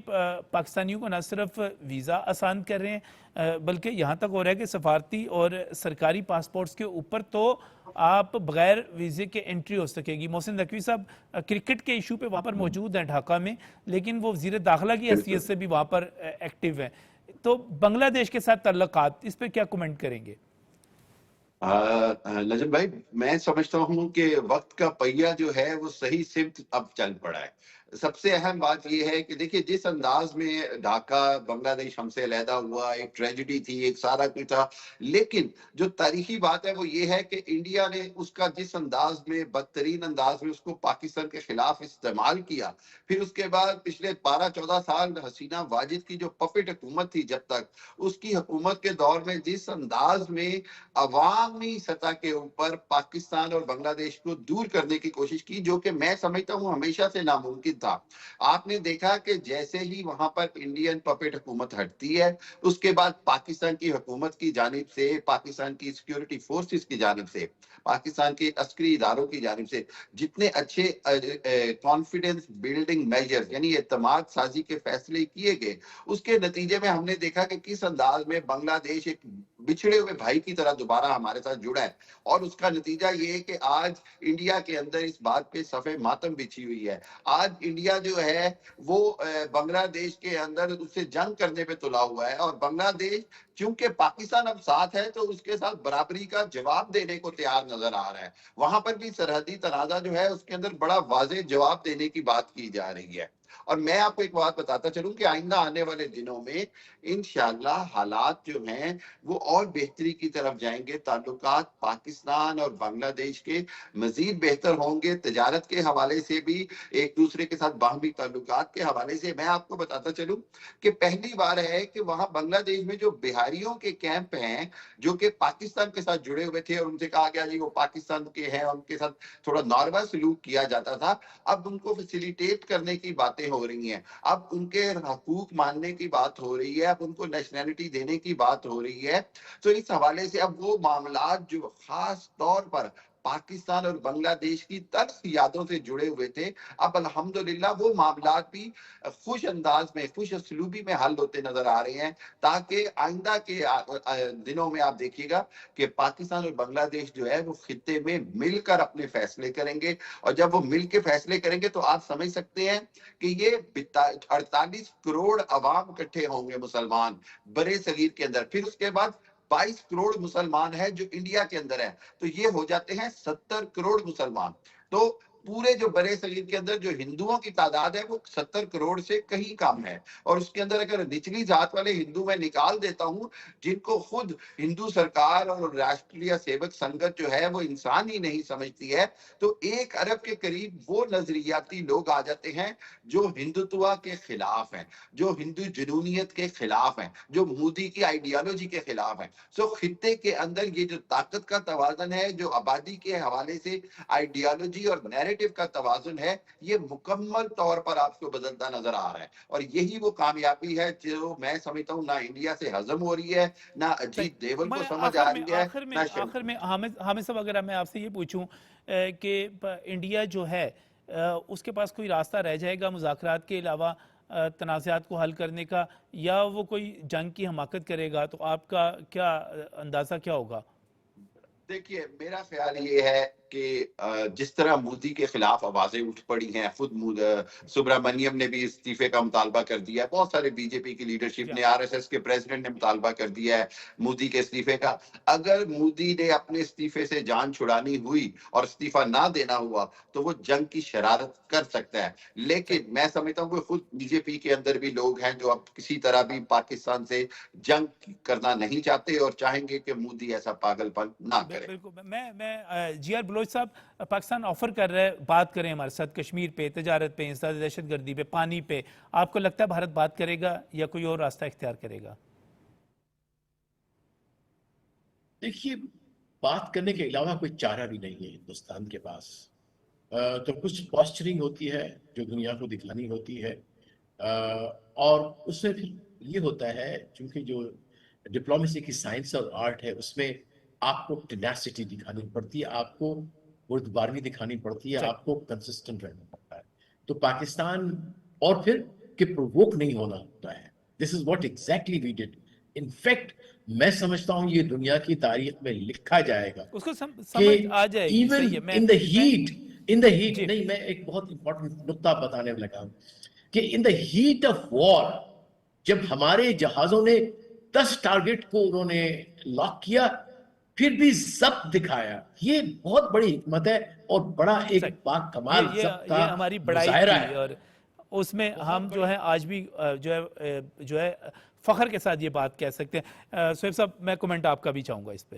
پاکستانیوں کو نہ صرف ویزا آسان کر رہے ہیں بلکہ یہاں تک ہو رہا ہے کہ سفارتی اور سرکاری پاسپورٹس کے اوپر تو آپ بغیر ویزے کے انٹری ہو سکے گی. محسن نقوی صاحب کرکٹ کے ایشو پہ وہاں پر موجود ہیں ڈھاکہ میں, لیکن وہ وزیر داخلہ کی حیثیت سے بھی وہاں پر ایکٹیو ہیں. تو بنگلہ دیش کے ساتھ تعلقات, اس پہ کیا کومنٹ کریں گے؟ نجم بھائی, میں سمجھتا ہوں کہ وقت کا پہیہ جو ہے وہ صحیح سمت اب چل پڑا ہے. سب سے اہم بات یہ ہے کہ دیکھیے جس انداز میں ڈھاکہ بنگلہ دیش ہم سے علیحدہ ہوا, ایک ٹریجڈی تھی, ایک سارا کچھ تھا, لیکن جو تاریخی بات ہے وہ یہ ہے کہ انڈیا نے اس کا جس انداز میں, بدترین انداز میں اس کو پاکستان کے خلاف استعمال کیا, پھر اس کے بعد پچھلے 12-14 سال حسینہ واجد کی جو پپٹ حکومت تھی, جب تک اس کی حکومت کے دور میں جس انداز میں عوامی سطح کے اوپر پاکستان اور بنگلہ دیش کو دور کرنے کی کوشش کی, جو کہ میں سمجھتا ہوں ہمیشہ سے ناممکن تھا. آپ نے دیکھا کہ جیسے ہی وہاں پر انڈین پپٹ حکومت ہٹتی ہے, اس کے بعد پاکستان کی حکومت کی جانب سے, پاکستان کی سیکیورٹی فورسز کی جانب سے, پاکستان کے عسکری اداروں کی جانب سے جتنے اچھے کانفیڈنس بلڈنگ میجرز یعنی اعتماد سازی کے فیصلے کیے گئے, اس کے نتیجے میں ہم نے دیکھا کہ کس انداز میں بنگلہ دیش ایک بچھڑے ہوئے بھائی کی طرح دوبارہ ہمارے ساتھ جڑا ہے. اور اس کا نتیجہ یہ ہے کہ آج انڈیا کے اندر اس بات پہ صفحہ ماتم بچھی ہوئی ہے. آج انڈیا جو ہے وہ بنگلہ دیش کے اندر اس سے جنگ کرنے پہ تلا ہوا ہے, اور بنگلہ دیش چونکہ پاکستان اب ساتھ ہے تو اس کے ساتھ برابری کا جواب دینے کو تیار نظر آ رہا ہے. وہاں پر بھی سرحدی تنازع جو ہے اس کے اندر بڑا واضح جواب دینے کی بات کی جا رہی ہے. اور میں آپ کو ایک بات بتاتا چلوں کہ آئندہ آنے والے دنوں میں انشاءاللہ حالات جو ہیں وہ اور بہتری کی طرف جائیں گے. تعلقات پاکستان اور بنگلہ دیش کے مزید بہتر ہوں گے, تجارت کے حوالے سے بھی, ایک دوسرے کے ساتھ باہمی تعلقات کے حوالے سے. میں آپ کو بتاتا چلوں کہ پہلی بار ہے کہ وہاں بنگلہ دیش میں جو بہاریوں کے کیمپ ہیں جو کہ پاکستان کے ساتھ جڑے ہوئے تھے اور ان سے کہا گیا جی وہ پاکستان کے ہیں, ان کے ساتھ تھوڑا نارمل سلوک کیا جاتا تھا, اب ان کو فیسیلیٹیٹ کرنے کی باتیں ہو رہی ہیں, اب ان کے حقوق ماننے کی بات ہو رہی ہے, اب ان کو نیشنلٹی دینے کی بات ہو رہی ہے. تو اس حوالے سے اب وہ معاملات جو خاص طور پر پاکستان اور بنگلہ دیش کی تلخ یادوں سے جڑے ہوئے تھے, اب الحمدللہ وہ معاملات بھی خوش انداز میں, خوش اسلوبی میں حل ہوتے نظر آ رہے ہیں, تاکہ آئندہ کے دنوں میں آپ دیکھیے گا کہ پاکستان اور بنگلہ دیش جو ہے وہ خطے میں مل کر اپنے فیصلے کریں گے. اور جب وہ مل کے فیصلے کریں گے تو آپ سمجھ سکتے ہیں کہ یہ 48 کروڑ عوام اکٹھے ہوں گے مسلمان برے صغیر کے اندر, پھر اس کے بعد 22 کروڑ مسلمان ہیں جو انڈیا کے اندر ہیں, تو یہ ہو جاتے ہیں 70 کروڑ مسلمان. تو پورے جو برے صغیر کے اندر جو ہندوؤں کی تعداد ہے وہ 70 کروڑ سے کہیں کم ہے. اور اس کے اندر اگر نچلی ذات والے ہندو میں نکال دیتا ہوں, جن کو خود ہندو سرکار اور راشٹریہ سیوک سنگت جو ہے وہ انسان ہی نہیں سمجھتی ہے, تو 1 ارب کے قریب وہ نظریاتی لوگ آ جاتے ہیں جو ہندوتوا کے خلاف ہیں, جو ہندو جنونیت کے خلاف ہیں, جو مودی کی آئیڈیالوجی کے خلاف ہیں. سو خطے کے اندر یہ جو طاقت کا توازن ہے, جو آبادی کے حوالے سے آئیڈیالوجی اور نیریٹو کا توازن ہے, یہ مکمل طور پر آپ کو بدلتا نظر آ رہا ہے. اور یہی وہ کامیابی ہے جو میں سمجھتا ہوں نہ انڈیا سے ہضم ہو رہی ہے, نہ اجیت دیول کو سمجھ آ رہی ہے. آخر میں حامد صاحب اگر میں آپ سے یہ پوچھوں کہ انڈیا جو ہے اس کے پاس کوئی راستہ رہ جائے گا مذاکرات کے علاوہ تنازعات کو حل کرنے کا, یا وہ کوئی جنگ کی حماقت کرے گا؟ تو آپ کا کیا اندازہ کیا ہوگا؟ دیکھیے میرا خیال یہ ہے کہ جس طرح مودی کے خلاف آوازیں اٹھ پڑی ہیں, خود سبرامنیم نے بھی استعفے کا مطالبہ کر دیا ہے, بہت سارے بی جے پی کی لیڈرشپ نے, RSS کے پریزیڈنٹ نے مطالبہ کر دیا ہے مودی کے استعفے کا. اگر مودی نے اپنے استعفے سے جان چھڑانی ہوئی اور استعفیٰ نہ دینا ہوا تو وہ جنگ کی شرارت کر سکتا ہے. لیکن میں سمجھتا ہوں کہ خود بی جے پی کے اندر بھی لوگ ہیں جو اب کسی طرح بھی پاکستان سے جنگ کرنا نہیں چاہتے اور چاہیں گے کہ مودی ایسا پاگل پن نہ کرے. بالکل. میں جی آر بلوچ صاحب, پاکستان آفر کر رہا ہے بات کریں ہمارے ساتھ کشمیر پہ, تجارت پہ, انسداد دہشت گردی پہ, پانی پہ. آپ کو لگتا ہے بھارت بات کرے گا یا کوئی اور راستہ اختیار کرے گا؟ دیکھیے بات کرنے کے علاوہ کوئی چارہ بھی نہیں ہے ہندوستان کے پاس. تو کچھ پوسچرنگ ہوتی ہے جو دنیا کو دکھانی ہوتی ہے, اور اس میں پھر یہ ہوتا ہے چونکہ جو ڈپلومیسی کی سائنس اور آرٹ ہے اس میں آپ کو ٹینیسٹی دکھانی پڑتی ہے, آپ کو بردباری دکھانی پڑتی ہے, آپ کو کنسسٹنٹ رہنا پڑتا ہے. تو پاکستان اور پھر کہ پرووک نہیں ہونا ہوتا ہے. This is what exactly we did. In fact میں سمجھتا ہوں یہ دنیا کی تاریخ میں لکھا جائے گا اس کو کہ سمجھ آ جائے گی. ایون ان دا ہیٹ نہیں، میں ایک بہت امپورٹنٹ نقطہ بتانے لگا ہوں کہ ان دا ہیٹ آف وار جب ہمارے جہازوں نے 10 ٹارگٹ کو انہوں نے لاک کیا پھر بھی ضبط دکھایا. یہ بہت بڑی حکمت ہے اور بڑا ایک پاک کمال ضبط کا ہماری بڑائی مظاہرہ تھی، ہے. اور اس میں ہم جو ہے آج بھی جو ہے فخر کے ساتھ یہ بات کہہ سکتے ہیں. سہیب صاحب میں کمنٹ آپ کا بھی چاہوں گا اس پہ.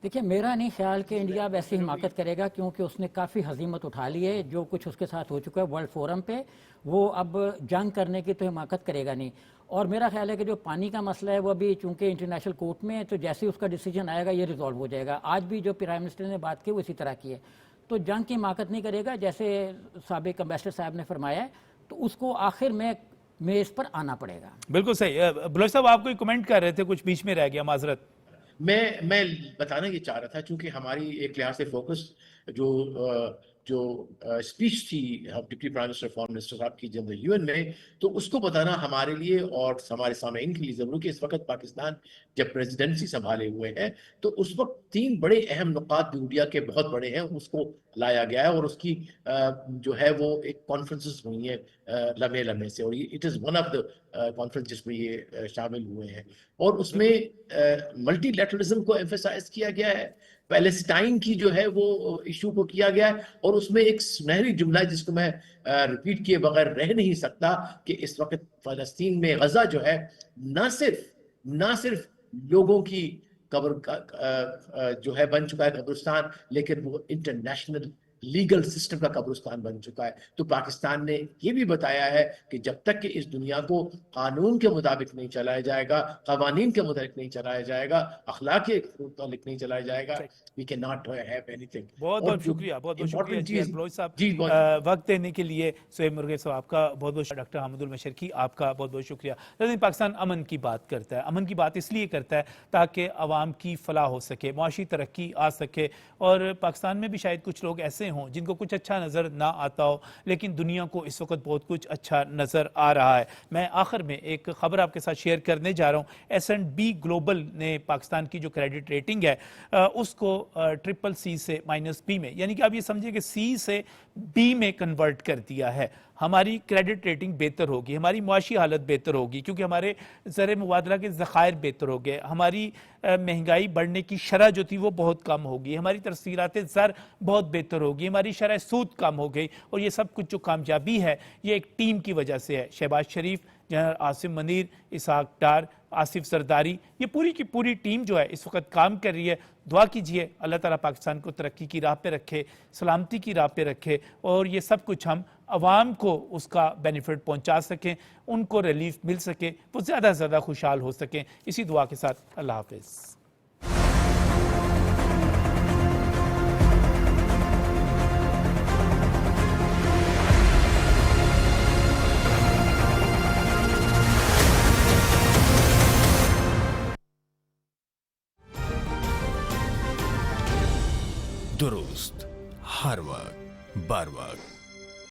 دیکھیں میرا نہیں خیال کہ انڈیا ویسی حماقت کرے گا، کیونکہ اس نے کافی ہزیمت اٹھا لی ہے. جو کچھ اس کے ساتھ ہو چکا ہے ورلڈ فورم پہ، وہ اب جنگ کرنے کی تو حماقت کرے گا نہیں. اور میرا خیال ہے کہ جو پانی کا مسئلہ ہے وہ ابھی چونکہ انٹرنیشنل کورٹ میں ہے، تو جیسے اس کا ڈیسیجن آئے گا یہ ریزالو ہو جائے گا. آج بھی جو پرائم منسٹر نے بات کی وہ اسی طرح کی ہے. تو جنگ کی حماقت نہیں کرے گا جیسے سابق امبیسڈر صاحب نے فرمایا ہے، تو اس کو آخر میں میز پر آنا پڑے گا. بالکل صحیح. بلوچ صاحب آپ کوئی کمنٹ کر رہے تھے، کچھ بیچ میں رہ گیا، معذرت. میں بتانا یہ چاہ رہا تھا چونکہ ہماری ایک لحاظ سے فوکس جو اسپیچ تھی deputy prime minister foreign minister صاحب کی جنرل یو این میں، تو اس کو بتانا ہمارے لیے اور ہمارے سامعین کے لیے ضروری کہ اس وقت پاکستان جب پریزیڈنسی سنبھالے ہوئے ہے تو اس وقت 3 بڑے اہم نکات انڈیا کے بہت بڑے ہیں، اس کو لایا گیا ہے اور اس کی جو ہے وہ ایک کانفرنسز ہوئی ہیں لمحے سے، اور it is one of the conference جس میں یہ شامل ہوئے ہیں. اور اس میں ملٹی لیٹرلزم کو ایمفیسائز کیا گیا ہے، پیلسٹائن کی جو ہے وہ ایشو کو کیا گیا ہے، اور اس میں ایک سنہری جملہ جس کو میں ریپیٹ کیے بغیر رہ نہیں سکتا کہ اس وقت فلسطین میں غزہ جو ہے نہ صرف لوگوں کی قبر جو ہے بن چکا ہے قبرستان، لیکن وہ انٹرنیشنل لیگل سسٹم کا قبرستان بن چکا ہے. تو پاکستان نے یہ بھی بتایا ہے کہ جب تک کہ اس دنیا کو قانون کے مطابق نہیں چلایا جائے گا، قوانین کے مطابق نہیں چلایا جائے گا، اخلاق کے مطابق نہیں چلایا جائے گا، we cannot have anything. بہت بہت شکریہ، بہت بہت شکریہ جی بلوچ صاحب وقت دینے کے لیے. سہیب مرغے صاحب آپ کا بہت بہت، ڈاکٹر حامد المشرقی آپ کا بہت بہت شکریہ. لیکن پاکستان امن کی بات کرتا ہے، امن کی بات اس لیے کرتا ہے تاکہ عوام کی فلاح ہو سکے، معاشی ترقی آ سکے. اور پاکستان میں بھی شاید کچھ لوگ ایسے ہوں جن کو کچھ اچھا نظر نہ آتا ہو، لیکن دنیا کو اس وقت بہت کچھ اچھا نظر آ رہا ہے. میں آخر میں ایک خبر آپ کے ساتھ شیئر کرنے جا رہا ہوں. S&P گلوبل نے پاکستان کی جو کریڈٹ ریٹنگ ہے اس کو CCC سے -B میں، یعنی کہ آپ یہ سمجھیں کہ C سے B میں کنورٹ کر دیا ہے. ہماری کریڈٹ ریٹنگ بہتر ہوگی، ہماری معاشی حالت بہتر ہوگی کیونکہ ہمارے زر مبادلہ کے ذخائر بہتر ہو گئے، ہماری مہنگائی بڑھنے کی شرح جو تھی وہ بہت کم ہوگی، ہماری ترسیلات زر بہت بہتر ہوگی، ہماری شرح سود کم ہو گئی. اور یہ سب کچھ جو کامیابی ہے یہ ایک ٹیم کی وجہ سے ہے. شہباز شریف، جنرل عاصم منیر، اسحاق ڈار، آصف زرداری، یہ پوری کی پوری ٹیم جو ہے اس وقت کام کر رہی ہے. دعا کیجئے اللہ تعالیٰ پاکستان کو ترقی کی راہ پہ رکھے، سلامتی کی راہ پہ رکھے، اور یہ سب کچھ ہم عوام کو اس کا بینیفٹ پہنچا سکیں، ان کو ریلیف مل سکے، وہ زیادہ سے زیادہ خوشحال ہو سکیں. اسی دعا کے ساتھ اللہ حافظ. درست، ہر وقت، بر وقت.